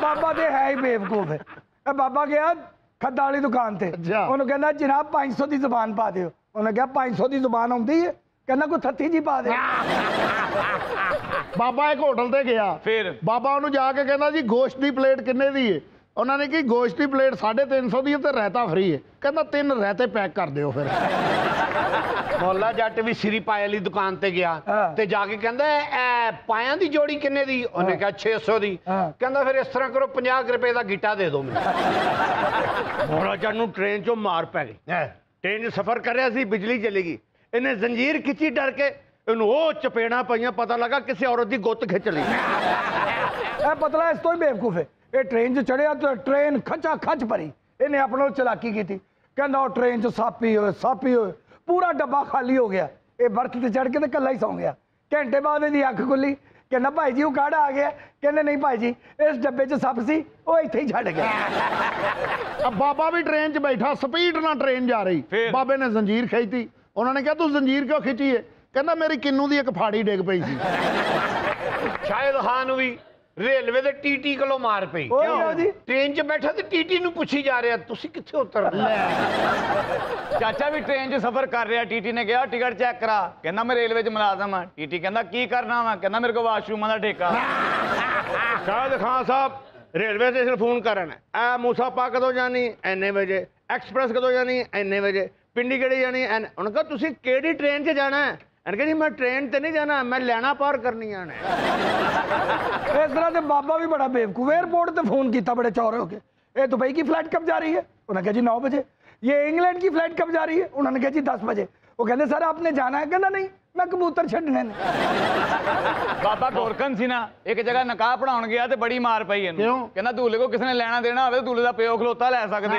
बाबा तो है ही बेवकूफ है। बाबा गया खद्दा वाली दुकान से, अच्छा। उन्होंने कहना जनाब 500 की जुबान पा दो। उन्हें कहा 500 की जुबान आती है? कहना कोई 38 जी पा दे। बाबा एक होटल ते गया, फिर बाबा उन्होंने जाके कहना जी गोश्त की प्लेट किन्ने दी है? उन्होंने की गोश्त की प्लेट 350 दी है ते रायता फ्री है। कहना 3 रायते पैक कर दो फिर। मौला जट भी सिरी पाए वाली दुकान ते गया, ते जाके कहंदा ए पायां दी जोड़ी किन्ने दी? उन्हें कहा 600 दी। कहंदा फिर इस तरह करो 50 रुपए का गिट्टा दे दो मैनूं। मौला जट नूं ट्रेन चों मार पै गई। ट्रेन च सफर कर रहा सी, बिजली चली गई, इन्हें जंजीर खिंची डर के, इन्हूं ओ चपेड़ा पईयां, पता लगा किसी औरत की गुत्त खिंच ली। पतला इस तो ही बेवकूफ है। ये ट्रेन च चढ़िया तो ट्रेन खचा खच भरी, इन्हें अपनों चलाकी की थी। कहना ट्रेन च सापी होए, पूरा डब्बा खाली हो गया। ये बर्थ से चढ़ के तो कला ही सौ गया। घंटे बाद इसकी अख खुली, कहना भाई जी वो काढ़ा आ गया? कहने नहीं भाई जी इस डब्बे च सप सी, वो इत्थे ही छड़ गया। अब बाबा भी ट्रेन च बैठा, स्पीड ना ट्रेन जा रही, बाबे ने जंजीर खींची। उन्होंने कहा तू जंजीर क्यों खिंची है? कहना मेरी किन्नू दी एक फाड़ी डिग पई सी। शायद खान भी रेलवे दे टीटी कोलों मार पई। क्यों जी? ट्रेन च बैठा ते टीटी नूं पुछी जा रहा तुसी कित्थे उतरना? चाचा भी ट्रेन च सफर कर रहा, टीटी ने कहा टिकट चेक करा, कहना मैं रेलवे च मुलाजम हाँ। टीटी कहना की करना वा? कहना मेरे को वाशरूम का ठेका। शायद खान साहब रेलवे स्टेशन फोन करन, ए मूसापा कदों जानी? इन्ने बजे। एक्सप्रेस कदों जानी? इन्ने बजे। पिंडी केड़ी जानी? उन्होंने कहा तुसी केड़ी ट्रेन च जाना है? इन्होंने कहा मैं ट्रेन ते नहीं जाना, मैं लैना पार करनी है। इस तरह से बाबा भी बड़ा बेवकूफ। एयरपोर्ट से फोन किया बड़े चौरे होके, ये दुबई की फ्लाइट कब जा रही है? उन्होंने कहा जी 9 बजे। ये इंग्लैंड की फ्लाइट कब जा रही है? उन्होंने कहा जी 10 बजे। वो कहते सर आपने जाना है? कहना नहीं मैं कबूतर छड़ने। बाबा गोरखन सी ना, एक जगह नकाह पढ़ाउण गया ते बड़ी मार पई इहनूं। क्यों? कहना दूल्हे को किसी ने लेना देना होवे दूल्हे दा प्यो खलोता लै सकदे।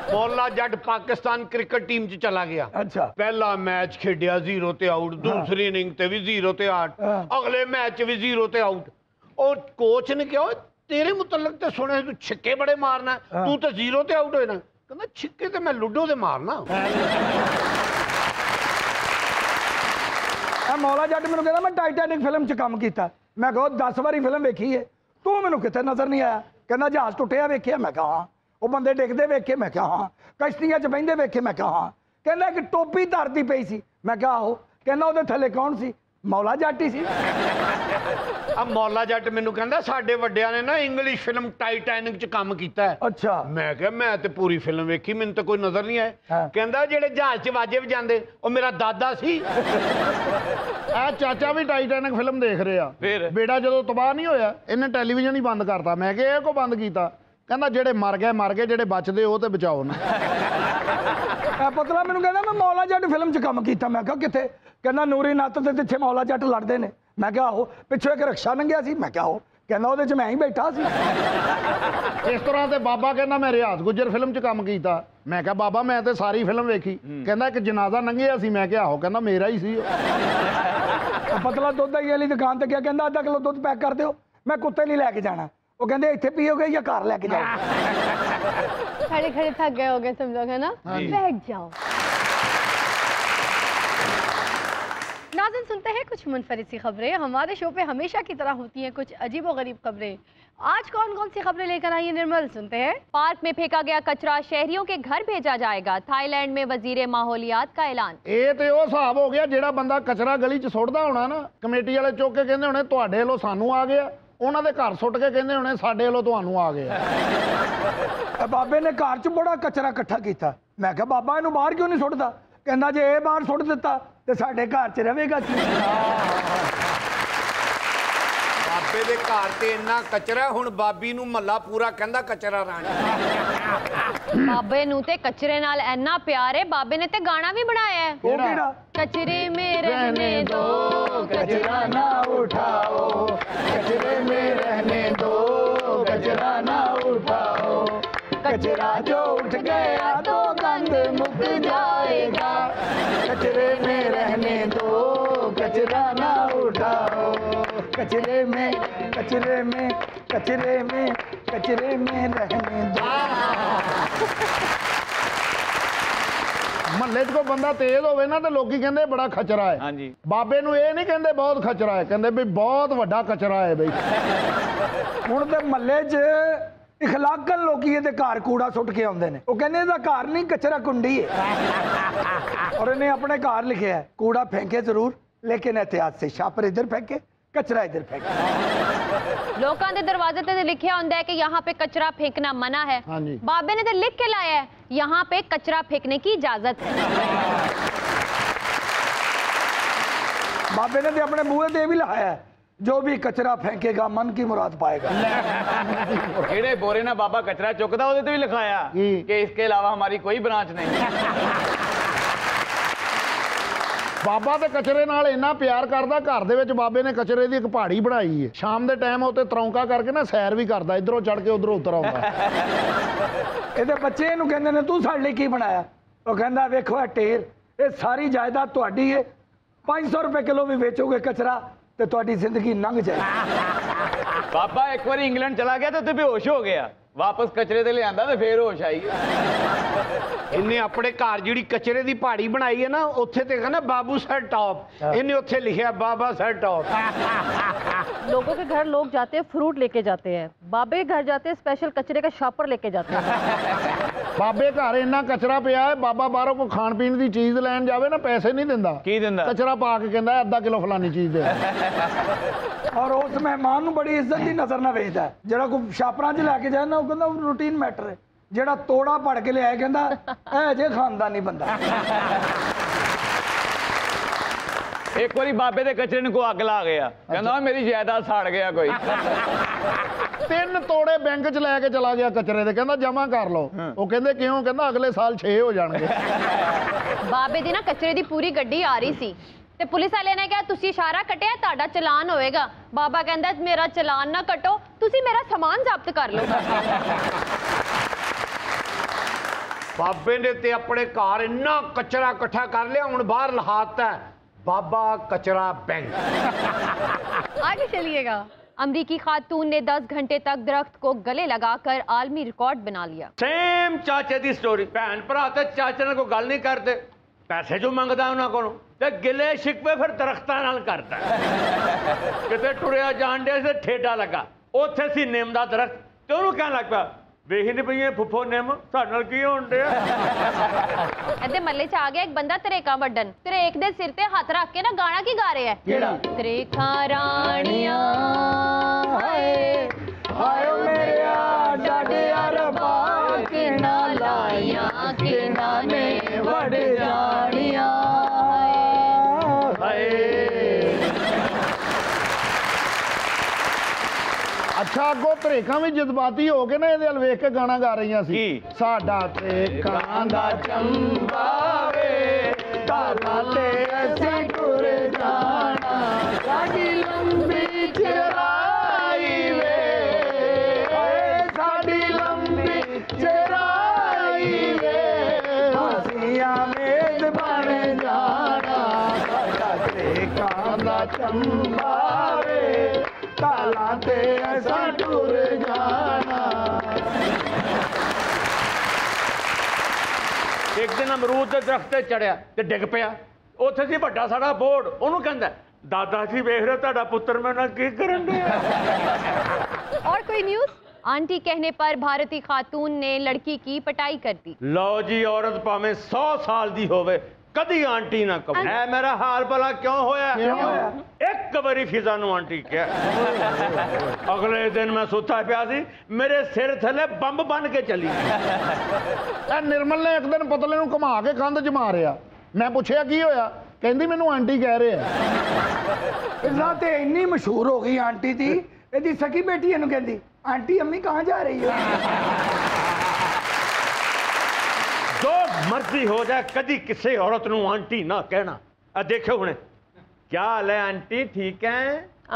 मौला जट पाकिस्तान क्रिकेट टीम च चला गया। अच्छा। पहला मैच खेडिया 0 ते आउट, दूसरी इनिंग ते भी 0 ते आउट, अगले मैच भी 0 ते आउट। और कोच ने कहा तेरे मुतलक ते सुने तू छिक्के बड़े मारना, तू तो 0 ते आउट होना। कहना छिक्के ते मैं लूडो ते मारना। मौला जट मैंने कहता मैं टाइटैनिक फिल्म च काम किया। मैं कहा 10 बारी फिल्म वेखी है, तू मैनू कितने नजर नहीं आया? कहना जहाज टुटिया वेखिया? मैं कहा हाँ। वो बंदे डिगते वेखे? मैं कहा हाँ। कश्तियां च बहिंदे वेखे? मैं कहा हाँ। कहना एक टोपी धरती पई सी? मैं कहा आहो। कहना उहदे थले कौन सी? मौला जट ही सी। ਆ ਮੌਲਾ ਜੱਟ ਮੈਨੂੰ ਕਹਿੰਦਾ ਸਾਡੇ ਵੱਡਿਆਂ ਨੇ ਨਾ ਇੰਗਲਿਸ਼ ਫਿਲਮ ਟਾਈਟੈਨਿਕ 'ਚ ਕੰਮ ਕੀਤਾ ਹੈ। ਅੱਛਾ। ਮੈਂ ਕਿਹਾ ਮੈਂ ਤੇ ਪੂਰੀ ਫਿਲਮ ਵੇਖੀ, ਮੈਨੂੰ ਤਾਂ ਕੋਈ ਨਜ਼ਰ ਨਹੀਂ ਆਇਆ। ਕਹਿੰਦਾ ਜਿਹੜੇ ਜਹਾਜ਼ 'ਚ ਵਾਜੇ ਵਜਾਉਂਦੇ ਉਹ ਮੇਰਾ ਦਾਦਾ ਸੀ। ਆ ਚਾਚਾ ਵੀ ਟਾਈਟੈਨਿਕ ਫਿਲਮ ਦੇਖ ਰਿਹਾ। ਬੇੜਾ ਜਦੋਂ ਤਬਾਹ ਨਹੀਂ ਹੋਇਆ ਇਹਨੇ ਟੈਲੀਵਿਜ਼ਨ ਹੀ ਬੰਦ ਕਰਤਾ। ਮੈਂ ਕਿਹਾ ਇਹ ਕੋ ਬੰਦ ਕੀਤਾ? ਕਹਿੰਦਾ ਜਿਹੜੇ ਮਰ ਗਏ, ਜਿਹੜੇ ਬਚਦੇ ਉਹ ਤੇ ਬਚਾਓ ਨਾ। ਪਤਲਾ ਮੈਨੂੰ ਕਹਿੰਦਾ ਮੈਂ ਮੌਲਾ ਜੱਟ ਫਿਲਮ 'ਚ ਕੰਮ ਕੀਤਾ। ਮੈਂ ਕਿਹਾ ਕਿੱਥੇ? ਕਹਿੰਦਾ ਨੂਰੀ ਨੱਤ ਦੇ ਪਿੱਛੇ ਮੌਲਾ ਜੱਟ ਲੜਦੇ ਨੇ। ਮੈਂ ਕਿਹਾ ਆਹੋ। ਪਿੱਛੋਂ ਇੱਕ ਰਕਸ਼ਾ ਲੰਘਿਆ ਸੀ। ਮੈਂ ਕਿਹਾ ਆਹੋ। ਕਹਿੰਦਾ ਉਹਦੇ 'ਚ ਮੈਂ ਹੀ ਬੈਠਾ ਸੀ। ਇਸ ਤਰ੍ਹਾਂ ਤੇ ਬਾਬਾ ਕਹਿੰਦਾ ਮੈਂ ਰਿਆਜ਼ ਗੁੱਜਰ ਫਿਲਮ 'ਚ ਕੰਮ ਕੀਤਾ। ਮੈਂ ਕਿਹਾ ਬਾਬਾ ਮੈਂ ਤੇ ਸਾਰੀ ਫਿਲਮ ਵੇਖੀ। ਕਹਿੰਦਾ ਇੱਕ ਜਨਾਜ਼ਾ ਲੰਘਿਆ ਸੀ। ਮੈਂ ਕਿਹਾ ਆਹੋ। ਕਹਿੰਦਾ ਮੇਰਾ ਹੀ ਸੀ। ਪਤਲਾ ਦੁੱਧ ਵਾਲੀ ਦੁਕਾਨ ਤੇ ਗਿਆ। ਕਹਿੰਦਾ ਅੱਧਾ ਕਿਲੋ ਦੁੱਧ ਪੈਕ ਕਰ ਦਿਓ, ਮੈਂ ਕੁੱਤੇ ਲਈ ਲੈ ਕੇ ਜਾਣਾ। वो कहते इतने पियोगे या कार लेके जाओ? खड़े खड़े थक गए होगे तुम लोग, है ना? बैठ जाओ। नाज़रीन, सुनते हैं कुछ मुनफरिद सी खबरें। हमारे शो पे हमेशा की तरह होती हैं कुछ अजीब और गरीब खबरें। आज कौन कौन सी खबरें लेकर आई है निर्मल? सुनते हैं। पार्क में फेंका गया कचरा शहरियों के घर भेजा जाएगा। थाईलैंड में वजीरे माहौलियात का ऐलान। ये तो वो हिसाब हो गया ਜਿਹੜਾ ਬੰਦਾ कचरा गली च सुटदा होना ना, कमेटी वाले चुक के कहंदे होने तुहाडे ਵੱਲੋਂ सानू आ गया, ਉਹਨਾਂ ਦੇ ਘਰ ਸੁੱਟ ਕੇ ਕਹਿੰਦੇ ਹੋਣੇ ਸਾਡੇ ਵੱਲੋਂ ਤੁਹਾਨੂੰ ਆ ਗਿਆ। ਬਾਬੇ ਨੇ ਘਰ 'ਚ ਬੜਾ ਕਚਰਾ ਇਕੱਠਾ ਕੀਤਾ। ਮੈਂ ਕਿਹਾ ਬਾਬਾ ਇਹਨੂੰ ਬਾਹਰ ਕਿਉਂ ਨਹੀਂ ਸੁੱਟਦਾ? ਕਹਿੰਦਾ ਜੇ ਇਹ ਬਾਹਰ ਸੁੱਟ ਦਿੱਤਾ ਤੇ ਸਾਡੇ ਘਰ 'ਚ ਰਹੇਗਾ ਕੀ? ਬਾਬੇ ਦੇ ਘਰ ਤੇ ਇੰਨਾ ਕਚਰਾ, ਹੁਣ ਬਾਬੀ ਨੂੰ ਮਹੱਲਾ ਪੂਰਾ ਕਹਿੰਦਾ ਕਚਰਾ ਰਾਣੀ। ਬਾਬੇ ਨੂੰ ਤੇ ਕਚਰੇ ਨਾਲ ਇੰਨਾ ਪਿਆਰ ਹੈ, ਬਾਬੇ ਨੇ ਤੇ ਗਾਣਾ ਵੀ ਬਣਾਇਆ ਹੈ। ਉਹ ਕਿਹੜਾ? कचरे में रहने दो, कचरा ना उठाओ, कचरे में रहने दो, कचरा ना उठाओ, कचरा जो उठ गया तो गंद मुक जाएगा, कचरे में रहने दो, कचरा ना उठाओ, कचरे में कचरे में कचरे में कचरे में रहने दो। ਮਹੱਲੇ 'ਚ ਕੋਈ ਬੰਦਾ ਤੇਜ਼ ਹੋਵੇ ਨਾ ਤੇ ਲੋਕੀ ਕਹਿੰਦੇ ਬੜਾ ਖਚਰਾ ਹੈ। ਹਾਂਜੀ। ਬਾਬੇ ਨੂੰ ਇਹ ਨਹੀਂ ਕਹਿੰਦੇ ਬਹੁਤ ਖਚਰਾ ਹੈ, ਕਹਿੰਦੇ ਵੀ ਬਹੁਤ ਵੱਡਾ ਕਚਰਾ ਹੈ ਬਈ। ਹੁਣ ਤੇ ਮਹੱਲੇ 'ਚ ਇਖਲਾਕਨ ਲੋਕੀ ਇਹਦੇ ਘਰ ਕੂੜਾ ਸੁੱਟ ਕੇ ਆਉਂਦੇ ਨੇ। ਉਹ ਕਹਿੰਦੇ ਇਹਦਾ ਘਰ ਨਹੀਂ ਕਚਰਾ ਕੁੰਡੀ ਹੈ। और इन्हें अपने घर लिखे है कूड़ा फेंके जरूर लेकिन एहतियात से, शापर इधर फेंके कचरा इधर फेंके। लोगों के दरवाजे ते लिखा होता है कि यहाँ पे कचरा फेंकना मना है। बाबे ने तो लिख के लाया है यहाँ पे कचरा फेंकने की इजाजत है। बाबे ने तो अपने मुँह से भी लिखाया है जो भी कचरा फेंकेगा मन की मुराद पाएगा। जेड़े बोरे ना बाबा कचरा चुकदा ओदे ते भी लिखाया कि इसके अलावा हमारी कोई ब्रांच नहीं। ਬਾਬਾ ਤੇ ਕਚਰੇ ਨਾਲ ਇੰਨਾ ਪਿਆਰ ਕਰਦਾ, ਘਰ ਦੇ ਵਿੱਚ ਬਾਬੇ ਨੇ ਕਚਰੇ ਦੀ ਇੱਕ ਪਹਾੜੀ ਬਣਾਈ ਹੈ। ਸ਼ਾਮ ਦੇ ਟਾਈਮ ਉੱਤੇ ਤਰੌਂਕਾ ਕਰਕੇ ਨਾ ਸੈਰ ਵੀ ਕਰਦਾ, ਇਧਰੋਂ ਚੜ ਕੇ ਉਧਰੋਂ ਉਤਰ ਆਉਂਦਾ। ਇਹਦੇ ਬੱਚੇ ਇਹਨੂੰ ਕਹਿੰਦੇ ਨੇ ਤੂੰ ਸਾਡੇ ਲਈ ਕੀ ਬਣਾਇਆ? ਉਹ ਕਹਿੰਦਾ ਵੇਖੋ ਇਹ ਢੇਰ, ਇਹ ਸਾਰੀ ਜਾਇਦਾਦ ਤੁਹਾਡੀ ਹੈ, 500 ਰੁਪਏ ਕਿਲੋ ਵੀ ਵੇਚੋਗੇ ਕਚਰਾ ਤੇ ਤੁਹਾਡੀ ਜ਼ਿੰਦਗੀ ਲੰਘ ਜਾਏਗੀ। ਬਾਬਾ ਇੱਕ ਵਾਰੀ ਇੰਗਲੈਂਡ ਚਲਾ ਗਿਆ ਤੇ ਉੱਥੇ ਬੇਹੋਸ਼ ਹੋ ਗਿਆ, ਵਾਪਸ ਕਚਰੇ ਤੇ ਲਿਆਂਦਾ ਤੇ ਫੇਰ ਹੋਸ਼ ਆਈ। इन्हें अपने घर जी कचरे की पहाड़ी बनाई है ना, उत्थे ते कहना बाबू सर टॉप, इन्हें उत्थे लिखा बाबा सर टॉप। लोगों के घर लोग जाते हैं फ्रूट लेके जाते हैं, बाबे के घर जाते हैं स्पेशल कचरे का शॉपर लेके जाते हैं। बाबे घर इन्ना कचरा पिया है, बाबा बाहरों को खान पीन की चीज लैन जावे ना पैसे नहीं दिंदा, की दिंदा कचरा पा के कहंदा आधा किलो फलानी चीज दे। और उस मेहमान नूं बड़ी इज्जत की नजर ना वेखदा, जेड़ा कोई शापरां च लैके जाए ना, वो कहंदा रूटीन मैटर है, जेड़ा तोड़ा पड़ के लिया कहंदा ए जे खानदानी बंदा। एक बारी बाबे दे कचरे को अग ला गया, कहंदा मेरी जायदाद साड़ गया कोई। 3 ਤੋੜੇ बैंक च लैके चला गया कचरे दे, कहंदा जमा कर लो। वो कहंदे क्यों? कहंदा अगले साल 6 हो जाणगे। बाबे दी ना कचरे दी पूरी गड्डी आ रही सी ते पुलिस वाले ने कहा तुसी इशारा कटिया तुहाडा चलान होएगा। बाबा कहंदा मेरा चलान ना कटो, तुसी मेरा सामान जब्त कर लो। बाबे ने ते अपने घर इन्ना कचरा इकट्ठा कर लिया, हुण बाहर लहाता है बाबा कचरा बैंक। आगे चलिएगा। अमरीकी खातून ने 10 घंटे तक दरख्त को गले लगाकर आलमी रिकॉर्ड बना लिया। सेम चाचे दी स्टोरी, भैन भरा ते चाचे ने कोई गल नहीं करते, पैसे जो मंगदा उन्हां कोलों ते गिले शिकवे फिर दरख्तां नाल करदा। किते टुरिया जान दे ते ठेडा लगा, उत्थे सी नीम दा दरख्त ते ओनूं कहण लग पिया ਵੇਖ ਨਹੀਂ ਪਈਏ ਫੁੱਫੋ ਨਿੰਮ ਸਾਡੇ ਨਾਲ ਕੀ ਹੋਣ ਡਿਆ ਇਹਦੇ ਮੱਲੇ 'ਚ ਆ ਗਿਆ ਇੱਕ ਬੰਦਾ ਤਰੇਕਾਂ ਵੱਢਣ ਤਰੇਕ ਦੇ ਸਿਰ ਤੇ ਹੱਥ ਰੱਖ ਕੇ ਨਾ ਗਾਣਾ ਕੀ ਗਾ ਰਿਹਾ ਹੈ ਕਿਹੜਾ ਤਰੇਕਾਂ ਰਾਣੀਆਂ ਹਾਏ ਹਾਏ ਮੇਰਿਆ ਡਾਡਿਆ ਰਬਾ ਕਿਨਾ ਲਾਈਆਂ ਕਿਨਾ ਨੇ ਵੜ ਜਾਣੀਆਂ ਹਾਏ। ਅੱਛਾ ਅੱਗੋਂ ਤਰੇਕਾਂ ਵੀ ਜਜ਼ਬਾਤੀ ਹੋ ਕੇ ਨਾ ਇਹਦੇ ਵੱਲ ਵੇਖ ਕੇ ਗਾਣਾ ਗਾ ਰਹੀਆਂ ਸੀ ਸਾਡਾ ਤਰੇਕਾਂ ਦਾ ਚੰਬਾ ਵੇ ਤਾਲਾ ਤੇ ਅਸੀਂ ਟੁਰ ਜਾਣਾ ਸਾਡੀ ਲੰਬੀ ਚਰਾਈ ਵੇ ਸਾਡੀ ਲੰਬੀ ਚਰਾਈ ਵੇ ਅਸੀਂ ਮੇਜ਼ ਬਣ ਜਾਣਾ ਸਾਡਾ ਤਰੇਕਾਂ ਦਾ ਚੰਬਾ ਵੇ ਤਾਲਾ ਤੇ ਅਸਾਂ ਟੁਰ ਜਾਣਾ। ਇੱਕ ਦਿਨ ਅਮਰੂਦ ਦੇ ਦਰਖਤ ਤੇ ਚੜਿਆ ਤੇ ਡਿੱਗ ਪਿਆ ਉੱਥੇ ਸੀ ਵੱਡਾ ਸਾਡਾ ਬੋਰਡ ਉਹਨੂੰ ਕਹਿੰਦਾ दादा जी देख रहे ਤੁਹਾਡਾ ਪੁੱਤਰ ਮੇਰੇ ਨਾਲ ਕੀ ਕਰਨ ਡਿਆ और कोई न्यूज आंटी कहने पर भारतीय खातून ने लड़की की पिटाई कर दी लो जी औरत भावें 100 साल दी होवे कदी आंटी ना कहो ऐ मेरा हाल भला क्यों होया एक बारी फिजा नु आंटी क्या अगले दिन मैं सुता पिया सी मेरे सिर थले बंब बन के चली ਇਹ ਨਿਰਮਲ ਨੇ ਇੱਕ ਦਿਨ ਪਤਲੇ ਨੂੰ ਘੁਮਾ ਕੇ ਕੰਧ 'ਚ ਮਾਰਿਆ ਮੈਂ ਪੁੱਛਿਆ ਕੀ ਹੋਇਆ ਕਹਿੰਦੀ ਮੈਨੂੰ ਆਂਟੀ ਕਹਿ ਰਹੇ ਆ ਇਹਨਾਂ ਤੇ ਇੰਨੀ ਮਸ਼ਹੂਰ ਹੋ ਗਈ ਆਂਟੀ ਦੀ ਇਹਦੀ ਸਕੀ ਬੇਟੀ ਇਹਨੂੰ ਕਹਿੰਦੀ ਆਂਟੀ ਅੰਮੀ ਕਹਾਂ ਜਾ रही हो जो मर्जी हो जाए कदी किसी औरत नु आंटी ना कहना आ देखो हुणे क्या हाल है आंटी ठीक है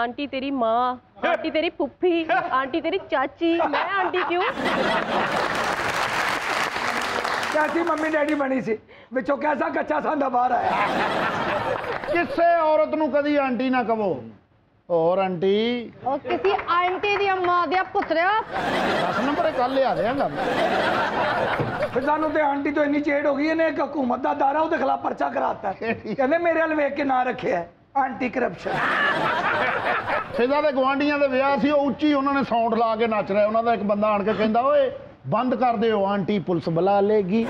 आंटी तेरी माँ आंटी तेरी पुप्पी आंटी तेरी चाची मैं आंटी क्यों कैसी मम्मी डैडी बनी सी विचों कैसा कच्चा सांदा बाहर आया ਕਿਸੇ ਔਰਤ ਨੂੰ ਕਦੀ ਆਂਟੀ ਨਾ ਕਹੋ ਹੋਰ ਆਂਟੀ और किसी आंटी दी अम्मा दिया पुत्रिया 10 ਨੰਬਰ ਕੱਲ ਲਿਆ ਦੇਾਂਗਾ फिर सानू ते आंटी तो इन्नी चेड़ हो गई इन्हें एक हुकूमत का दारा ਉਹਦੇ खिलाफ पर्चा कराता है कहते मेरे वाल वेख के ना रखे है आंटी करप्शन ਫਿਜ਼ਾ ਦੇ ਗਵਾਂਡੀਆਂ ਦੇ ਵਿਆਹ ਸੀ ਉਹ ਉੱਚੀ ਉਹਨਾਂ ਨੇ ਸਾਊਂਡ ਲਾ ਕੇ ਨੱਚ ਰਿਹਾ ਉਹਨਾਂ ਦਾ ਇੱਕ ਬੰਦਾ ਆਣ ਕੇ ਕਹਿੰਦਾ ਓਏ ਬੰਦ ਕਰ ਦਿਓ ਆਂਟੀ ਪੁਲਿਸ ਬੁਲਾ ਲੇਗੀ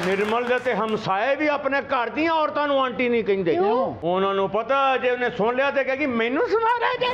निर्मल दे ते हमसाए भी अपने घर दी औरतां नू आंटी नहीं कहिंदे उन्हां नू पता जे उन्हें सुन लिया ते कहेगी मैनू सुना रहे जे